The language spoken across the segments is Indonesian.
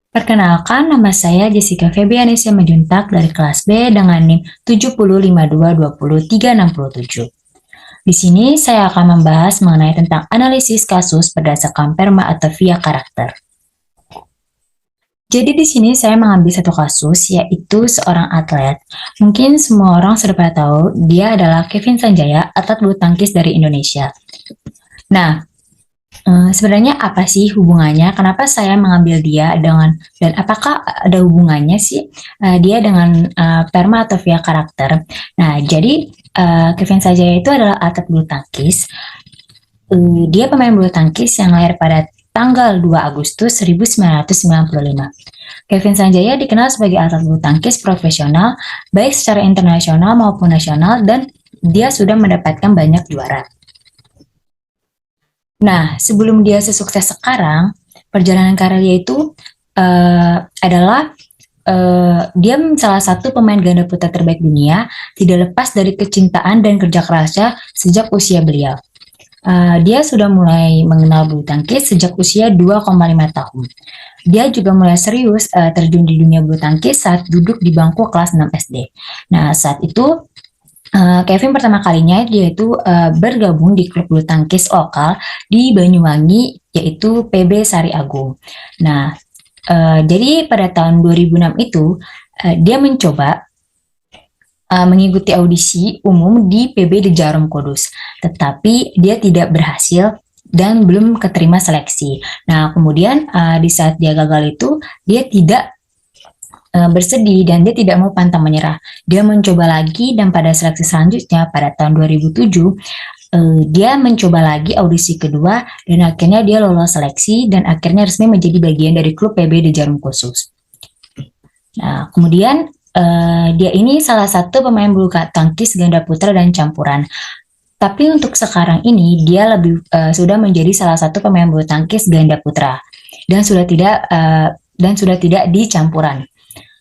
Perkenalkan, nama saya Jessica Febianisya Majuntak dari kelas B dengan NIM 7052203067. Di sini saya akan membahas mengenai tentang analisis kasus berdasarkan perma atau via karakter. Jadi di sini saya mengambil satu kasus, yaitu seorang atlet. Mungkin semua orang sudah pada tahu, dia adalah Kevin Sanjaya, atlet bulu tangkis dari Indonesia. Nah, sebenarnya apa sih hubungannya? Kenapa saya mengambil dia dan apakah ada hubungannya sih dia dengan perma atau via karakter? Nah, jadi Kevin Sanjaya itu adalah atlet bulu tangkis. Dia pemain bulu tangkis yang lahir pada tanggal 2 Agustus 1995. Kevin Sanjaya dikenal sebagai atlet bulu tangkis profesional baik secara internasional maupun nasional, dan dia sudah mendapatkan banyak juara. Nah, sebelum dia sesukses sekarang, perjalanan karirnya itu adalah dia salah satu pemain ganda putra terbaik dunia, tidak lepas dari kecintaan dan kerja kerasnya sejak usia beliau. Dia sudah mulai mengenal bulu tangkis sejak usia 2,5 tahun. Dia juga mulai serius terjun di dunia bulu tangkis saat duduk di bangku kelas 6 SD. Nah, saat itu Kevin pertama kalinya dia itu bergabung di klub bulu tangkis lokal di Banyuwangi, yaitu PB Sari Agung. Nah, jadi pada tahun 2006 itu dia mencoba mengikuti audisi umum di PB di Jarum Kudus, tetapi dia tidak berhasil dan belum keterima seleksi. Nah, kemudian di saat dia gagal itu, dia tidak bersedih dan dia tidak mau pantang menyerah. Dia mencoba lagi, dan pada seleksi selanjutnya pada tahun 2007 dia mencoba lagi audisi kedua, dan akhirnya dia lolos seleksi dan akhirnya resmi menjadi bagian dari klub PB di Jarum Khusus. Nah, kemudian dia ini salah satu pemain bulu tangkis ganda putra dan campuran. Tapi untuk sekarang ini dia lebih sudah menjadi salah satu pemain bulu tangkis ganda putra dan sudah tidak di campuran.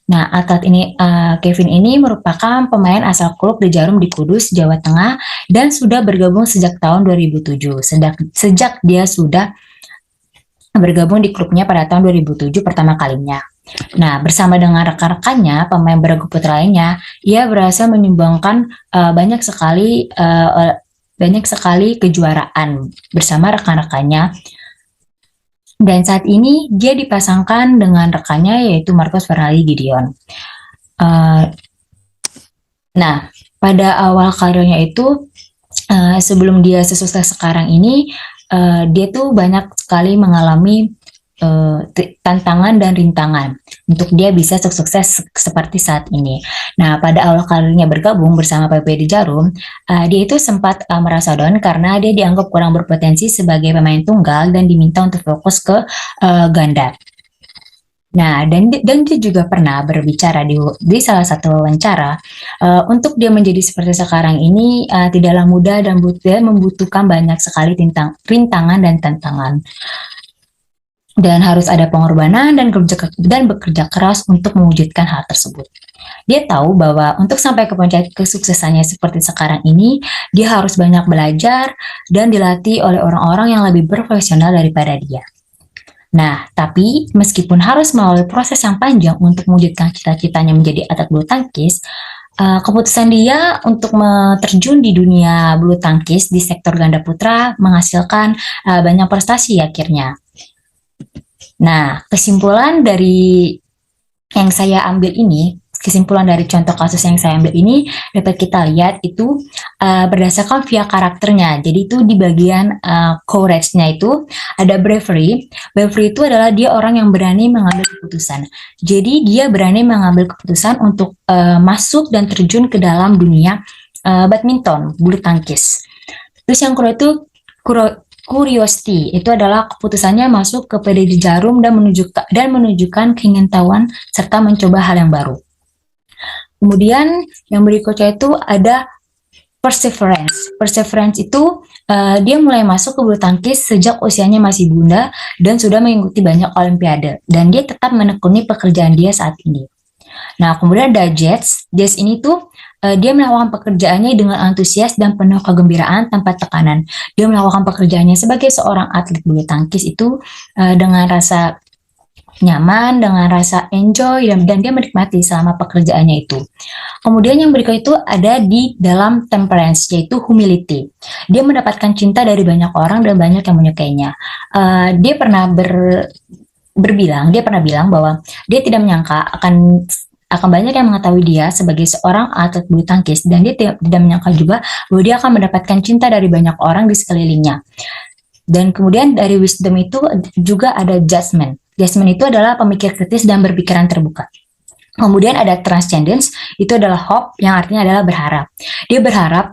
Nah, atlet ini, Kevin ini merupakan pemain asal klub The Jarum di Kudus, Jawa Tengah, dan sudah bergabung sejak tahun 2007. Sejak dia sudah bergabung di klubnya pada tahun 2007 pertama kalinya. Nah, bersama dengan rekan-rekannya, pemain bergu putra lainnya, ia berhasil menyumbangkan banyak sekali kejuaraan bersama rekan-rekannya. Dan saat ini dia dipasangkan dengan rekannya, yaitu Marcus Fernaldi Gideon. Nah, pada awal karirnya itu, sebelum dia sesukses sekarang ini, dia tuh banyak sekali mengalami tantangan dan rintangan untuk dia bisa sukses seperti saat ini. Nah, pada awal karirnya bergabung bersama PP di Jarum, dia itu sempat merasa down karena dia dianggap kurang berpotensi sebagai pemain tunggal dan diminta untuk fokus ke ganda. Nah, dan dia juga pernah berbicara di salah satu wawancara, untuk dia menjadi seperti sekarang ini tidaklah mudah dan dia membutuhkan banyak sekali rintangan dan tantangan. Dan harus ada pengorbanan dan bekerja keras untuk mewujudkan hal tersebut. Dia tahu bahwa untuk sampai ke puncak kesuksesannya seperti sekarang ini, dia harus banyak belajar dan dilatih oleh orang-orang yang lebih profesional daripada dia. Nah, tapi meskipun harus melalui proses yang panjang untuk mewujudkan cita-citanya menjadi atlet bulu tangkis, keputusan dia untuk terjun di dunia bulu tangkis di sektor ganda putra menghasilkan banyak prestasi akhirnya. Nah, kesimpulan dari contoh kasus yang saya ambil ini dapat kita lihat itu berdasarkan via karakternya. Jadi itu di bagian courage-nya itu ada bravery. Bravery itu adalah dia orang yang berani mengambil keputusan. Jadi dia berani mengambil keputusan untuk masuk dan terjun ke dalam dunia badminton, bulu tangkis. Terus yang kedua itu curiosity, itu adalah keputusannya masuk ke PD Jarum dan menunjukkan keingintahuan serta mencoba hal yang baru. Kemudian yang berikutnya itu ada perseverance. Perseverance itu dia mulai masuk ke bulu tangkis sejak usianya masih bunda dan sudah mengikuti banyak olimpiade, dan dia tetap menekuni pekerjaan dia saat ini. Nah, kemudian ada Jets ini tuh dia melakukan pekerjaannya dengan antusias dan penuh kegembiraan tanpa tekanan. Dia melakukan pekerjaannya sebagai seorang atlet bulu tangkis itu dengan rasa nyaman dengan rasa enjoy dan dia menikmati selama pekerjaannya itu. Kemudian yang berikut itu ada di dalam temperance, yaitu humility. Dia mendapatkan cinta dari banyak orang dan banyak yang menyukainya. Dia pernah dia pernah bilang bahwa dia tidak menyangka akan banyak yang mengetahui dia sebagai seorang atlet bulu tangkis, dan dia tidak menyangka juga bahwa dia akan mendapatkan cinta dari banyak orang di sekelilingnya. Dan kemudian dari wisdom itu juga ada judgment. Judgment itu adalah pemikir kritis dan berpikiran terbuka. Kemudian ada transcendence, itu adalah hope yang artinya adalah berharap. Dia berharap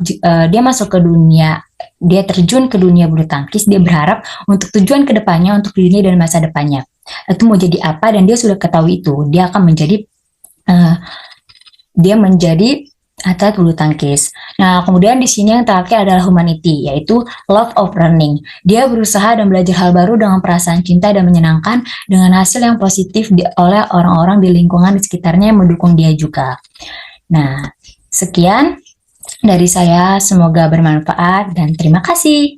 dia masuk ke dunia, dia terjun ke dunia bulu tangkis, dia berharap untuk tujuan kedepannya, untuk dunia dan masa depannya. Itu mau jadi apa, dan dia sudah ketahui itu, dia akan menjadi atlet bulu tangkis. Nah, kemudian di sini yang terakhir adalah humanity, yaitu love of learning. Dia berusaha dan belajar hal baru dengan perasaan cinta dan menyenangkan, dengan hasil yang positif oleh orang-orang di lingkungan di sekitarnya yang mendukung dia juga. Nah, sekian dari saya, semoga bermanfaat dan terima kasih.